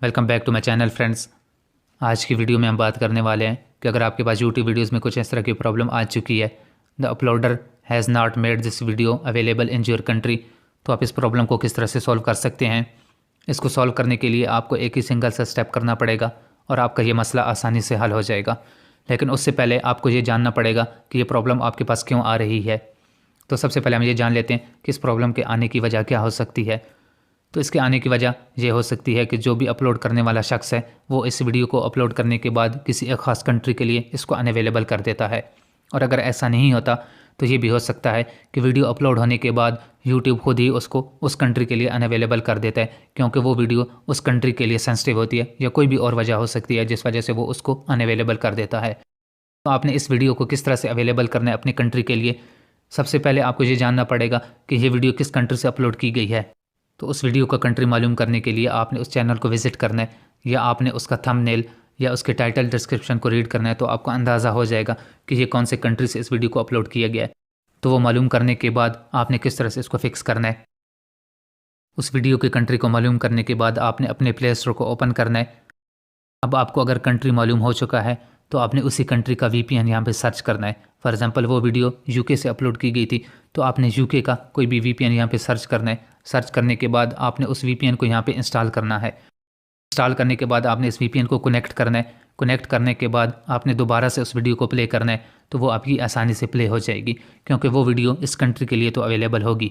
Welcome back to my channel friends. आज की video में हम बात करने वाले हैं कि अगर आपके पास यूट्यूब वीडियोस में कुछ इस तरह की प्रॉब्लम आ चुकी है, the uploader has not made this video available in your country, तो आप इस प्रॉब्लम को किस तरह से सॉल्व कर सकते हैं। इसको सॉल्व करने के लिए आपको एक ही सिंगल सा स्टेप करना पड़ेगा और आपका ये मसला आसानी से हल हो जाएगा। लेकिन उससे पहले आपको ये जानना पड़ेगा कि ये प्रॉब्लम आपके पास क्यों आ रही है। तो सबसे पहले हम ये जान लेते हैं कि इस प्रॉब्लम के आने की वजह क्या हो सकती है। तो इसके आने की वजह यह हो सकती है कि जो भी अपलोड करने वाला शख्स है वो इस वीडियो को अपलोड करने के बाद किसी एक ख़ास कंट्री के लिए इसको अनअवेलेबल कर देता है। और अगर ऐसा नहीं होता तो ये भी हो सकता है कि वीडियो अपलोड होने के बाद यूट्यूब खुद ही उसको उस कंट्री के लिए अनअवेलेबल कर देता है, क्योंकि वो वीडियो उस कंट्री के लिए सेंसिटिव होती है या कोई भी और वजह हो सकती है जिस वजह से वो उसको अनअवेलेबल कर देता है। तो आपने इस वीडियो को किस तरह से अवेलेबल करना है अपनी कंट्री के लिए, सबसे पहले आपको ये जानना पड़ेगा कि ये वीडियो किस कंट्री से अपलोड की गई है। तो उस वीडियो का कंट्री मालूम करने के लिए आपने उस चैनल को विज़िट करना है या आपने उसका थंबनेल या उसके टाइटल डिस्क्रिप्शन को रीड करना है, तो आपको अंदाज़ा हो जाएगा कि ये कौन से कंट्री से इस वीडियो को अपलोड किया गया है। तो वो मालूम करने के बाद आपने किस तरह से इसको फिक्स करना है। उस वीडियो की कंट्री को मालूम करने के बाद आपने अपने प्ले स्टोर को ओपन करना है। अब आपको अगर कंट्री मालूम हो चुका है तो आपने उसी कंट्री का VPN यहाँ पे सर्च करना है। फॉर एग्जांपल वो वीडियो यूके से अपलोड की गई थी तो आपने यूके का कोई भी VPN यहाँ पे सर्च करना है। सर्च करने के बाद आपने उस VPN को यहाँ पे इंस्टॉल करना है। इंस्टॉल करने के बाद आपने इस VPN को कनेक्ट करना है। कनेक्ट करने के बाद आपने दोबारा से उस वीडियो को प्ले करना है, तो वो आपकी आसानी से प्ले हो जाएगी क्योंकि वो वीडियो इस कंट्री के लिए तो अवेलेबल होगी।